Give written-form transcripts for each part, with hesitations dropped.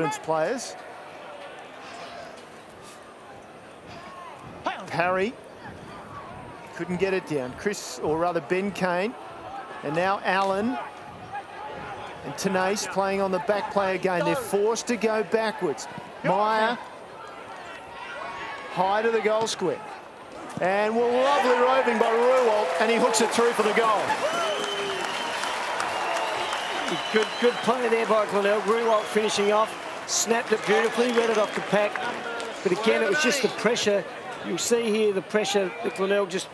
Providence players. Parry couldn't get it down. Ben Kane, and now Allen and Tenace playing on the back play again. They're forced to go backwards. Meyer high to the goal square, and lovely roving by Ruwalt, and he hooks it through for the goal. Good play there by Glenelg. Ruwalt finishing off, snapped it beautifully, read it off the pack. But again, it was just the pressure. You'll see here the pressure that Glenelg just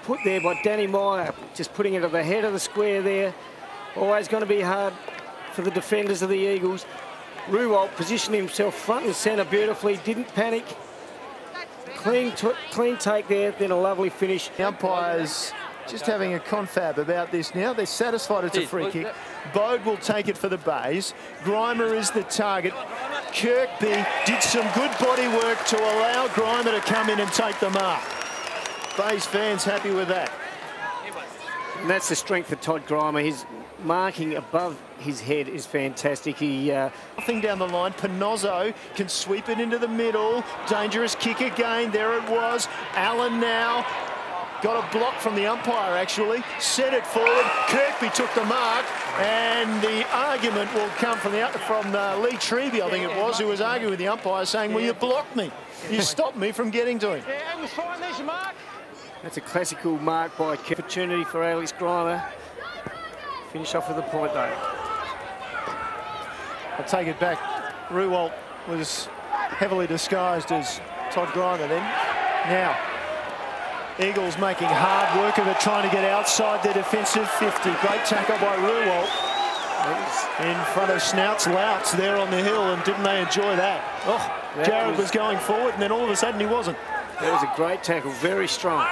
put there by Danny Meyer, just putting it at the head of the square there. Always going to be hard for the defenders of the Eagles. Ruwalt positioned himself front and centre beautifully, didn't panic. Clean take there, then a lovely finish. The umpires just having a confab about this now. They're satisfied it's a free kick. Bode will take it for the Bays. Grimer is the target. Kirkby did some good body work to allow Grimer to come in and take the mark. Bays fans happy with that. And that's the strength of Todd Grimer. His marking above his head is fantastic. He nothing down the line. Panozzo can sweep it into the middle. Dangerous kick again. There it was. Allen now got a block from the umpire, actually. Set it forward. Kirkby took the mark, and the argument will come from Lee Treby, I think it was, who was arguing with the umpire, saying, well, you blocked me. You stopped me from getting to him. Yeah, it was fine. There's your mark. That's a classical mark by Kirkby. Opportunity for Alex Grimer. Finish off with a point, though. I'll take it back. Ruwalt was heavily disguised as Todd Grimer then. Now, Eagles making hard work of it, trying to get outside their defensive 50. Great tackle by Ruwalt. In front of Snouts Louts there on the hill, and didn't they enjoy that? Oh, Jared was going forward, and then all of a sudden he wasn't. That was a great tackle, very strong.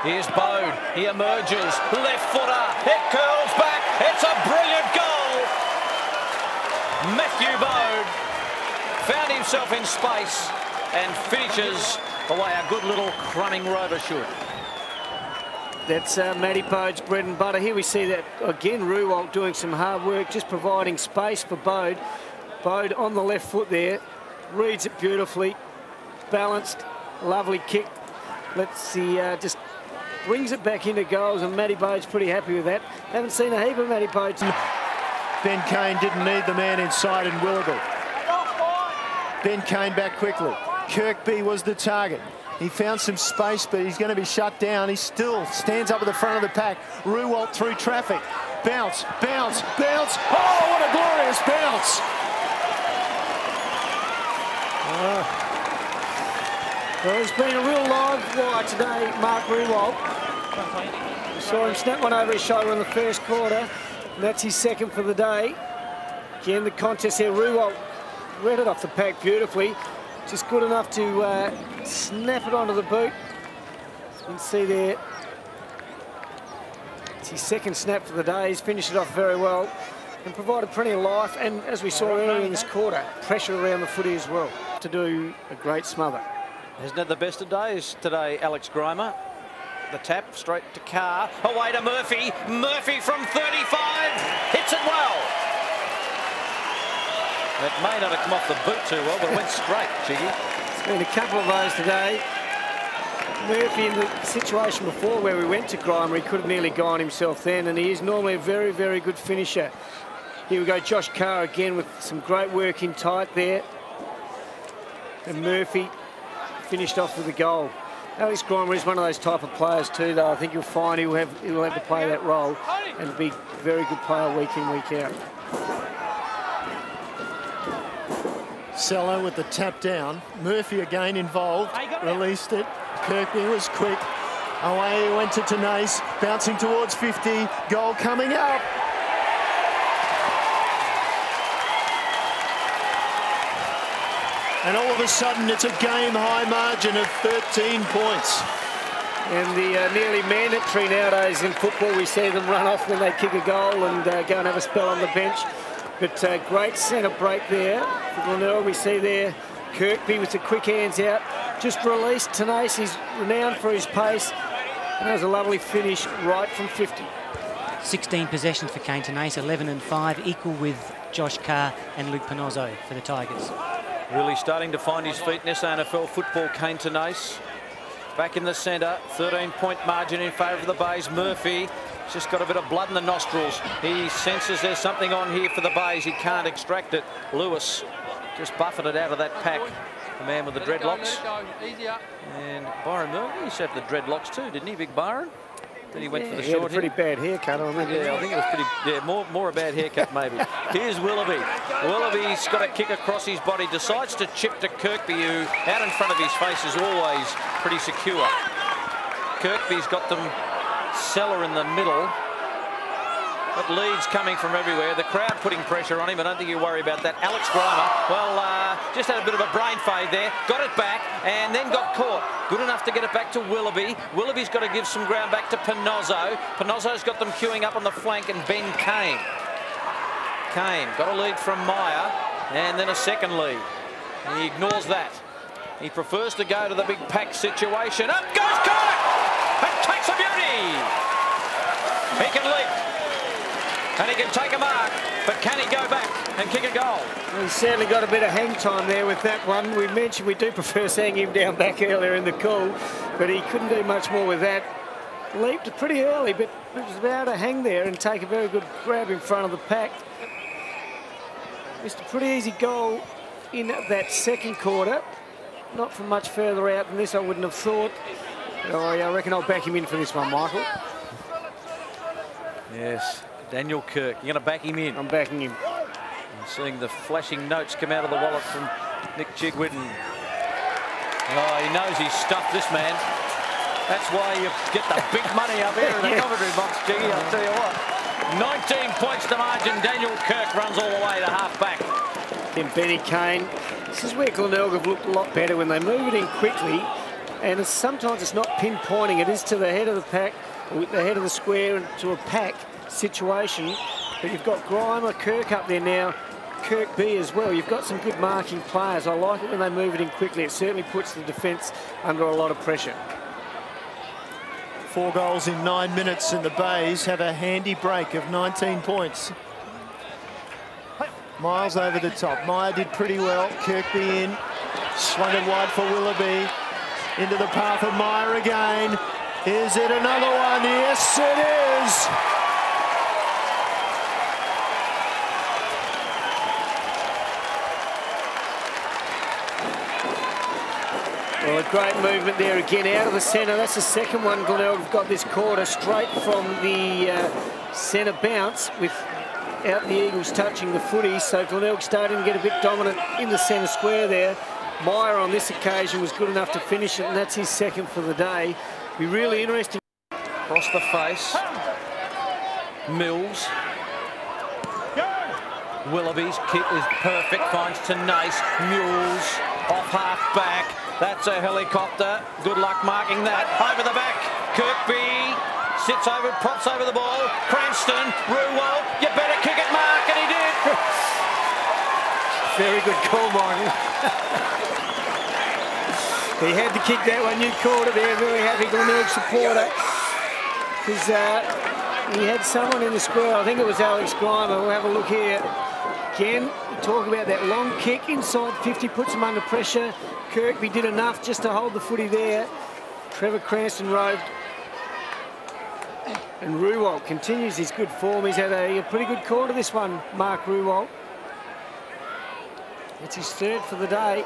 Here's Bode, he emerges, left footer, it curls back, it's a brilliant goal! Matthew Bode found himself in space and finishes the way a good little crumbing rover should. That's Matty Bode's bread and butter. Here we see that again, Ruwalt doing some hard work, just providing space for Bode. Bode on the left foot there, reads it beautifully, balanced, lovely kick. Let's see, just brings it back into goals, and Matty Bode's pretty happy with that. Haven't seen a heap of Matty Bode. Ben Kane didn't need the man inside in Willoughby. Ben Kane back quickly. Kirkby was the target. He found some space, but he's going to be shut down. He still stands up at the front of the pack. Ruwalt through traffic. Bounce, bounce, bounce. Oh, what a glorious bounce. Well, he's been a real live wire today, Mark Ruwalt. We saw him snap one over his shoulder in the first quarter, and that's his second for the day. Again, the contest here, Ruwalt read it off the pack beautifully. Just good enough to snap it onto the boot. As you can see there, it's his second snap for the day. He's finished it off very well and provided plenty of life, and as we saw earlier in this quarter, pressure around the footy as well to do a great smother. Hasn't had the best of days today, Alex Grimer. The tap straight to Carr, away to Murphy. Murphy from 35, hits it well. It may not have come off the boot too well, but it went straight, Jiggy. There's been a couple of those today. Murphy, in the situation before where we went to Grimer, he could have nearly gone himself then, and he is normally a very, very good finisher. Here we go, Josh Carr again with some great work in tight there. And Murphy finished off with a goal. Alex Grimer is one of those type of players too, though. I think you'll find he'll have to play that role and be a very good player week in, week out. Sello with the tap down. Murphy again involved, released it. Kirkby was quick. Away he went to Tenace, bouncing towards 50. Goal coming up. And all of a sudden, it's a game-high margin of 13 points. And the nearly mandatory nowadays in football, we see them run off when they kick a goal and go and have a spell on the bench. But great centre break there for Glenelg. We see there Kirkby with the quick hands out. Just released Tenace. He's renowned for his pace. And that was a lovely finish right from 50. 16 possessions for Kane Tenace, 11 and 5, equal with Josh Carr and Luke Panozzo for the Tigers. Really starting to find his feet in this AFL football, Kane Tenace. Back in the centre, 13-point margin in favour of the Bays. Murphy has just got a bit of blood in the nostrils. He senses there's something on here for the Bays. He can't extract it. Lewis just buffeted out of that pack. The man with the dreadlocks. And Byron Murphy, he had the dreadlocks too, didn't he, Big Byron? Then he went for the short hit. Pretty bad haircut, I remember. Yeah, I think it was pretty, more a bad haircut maybe. Here's Willoughby. Willoughby's got a kick across his body, decides to chip to Kirkby, who out in front of his face is always pretty secure. Kirkby's got them cellar in the middle. But leads coming from everywhere. The crowd putting pressure on him. I don't think you worry about that. Alex Grimer, well, just had a bit of a brain fade there. Got it back and then got caught. Good enough to get it back to Willoughby. Willoughby's got to give some ground back to Panozzo. Panozzo's got them queuing up on the flank, and Ben Kane. Kane got a lead from Meyer and then a second lead. And he ignores that. He prefers to go to the big pack situation. Up goes Kirk! It takes a beauty! He can leap. And he can take a mark, but can he go back and kick a goal? Well, he's certainly got a bit of hang time there with that one. We mentioned we do prefer seeing him down back earlier in the call, but he couldn't do much more with that. Leaped pretty early, but was about to hang there and take a very good grab in front of the pack. Just a pretty easy goal in that second quarter. Not from much further out than this, I wouldn't have thought. Oh, I reckon I'll back him in for this one, Michael. Yes. Daniel Kirk, you're going to back him in. I'm backing him. I'm seeing the flashing notes come out of the wallet from Nick Chigwitten. Oh, he knows he's stuffed this man. That's why you get the big money up here in the commentary box, Jiggy, I'll tell you what. 19 points to margin. Daniel Kirk runs all the way to half back. Then Benny Kane. This is where Glenelg have looked a lot better when they move it in quickly. And sometimes it's not pinpointing. It is to the head of the pack, or the head of the square, and to a pack situation. But you've got Grimer, Kirk up there now, Kirk B as well. You've got some good marking players. I like it when they move it in quickly. It certainly puts the defence under a lot of pressure. 4 goals in 9 minutes, and the Bays have a handy break of 19 points. Miles over the top. Meyer did pretty well. Kirkby in. Swung it wide for Willoughby. Into the path of Meyer again. Is it another one? Yes, it is. Well, a great movement there again out of the centre. That's the second one Glenelg have got this quarter, straight from the centre bounce without the Eagles touching the footy. So Glenelg starting to get a bit dominant in the centre square there. Meyer on this occasion was good enough to finish it, and that's his second for the day. Be really interesting. Across the face. Mills. Willoughby's kick is perfect, finds Tenace. Mills off half back. That's a helicopter. Good luck marking that. Over the back. Kirkby sits over, props over the ball. Cranston, Ruwald, you better kick it, Mark, and he did. Very good call, Michael. He had to kick that one. You called it there. Very happy Glenelg supporter. Because he had someone in the square. I think it was Alex Grimer. We'll have a look here. Again, talk about that long kick inside 50, puts him under pressure. Kirkby did enough just to hold the footy there. Trevor Cranston roved. And Ruwald continues his good form. He's had a pretty good quarter this one, Mark Ruwald. It's his third for the day.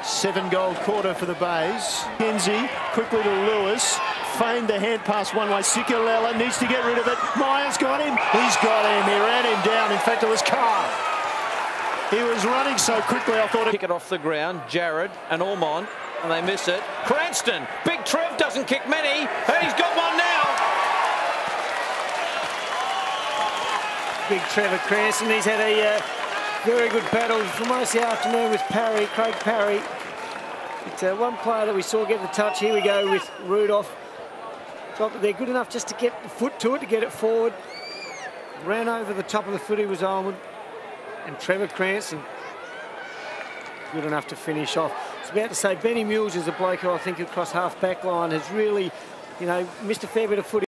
7-goal quarter for the Bays. Kenzie quickly to Lewis. Feigned the hand pass one way. Sikalella needs to get rid of it. Meyer's got him. He's got him. He ran him down. In fact, it was Carr. He was running so quickly, I thought... Kick it off the ground. Jared and Ormond, and they miss it. Cranston. Big Trev doesn't kick many, and he's got one now. Big Trevor Cranston. He's had a very good battle for most of the afternoon with Parry, Craig Parry. It's one player that we saw get the touch. Here we go with Rudolph. They're good enough just to get the foot to it, to get it forward. Ran over the top of the footy was Almond. And Trevor Cranston, good enough to finish off. I was about to say, Benny Mills is a bloke who I think across half-back line has really, you know, missed a fair bit of footy.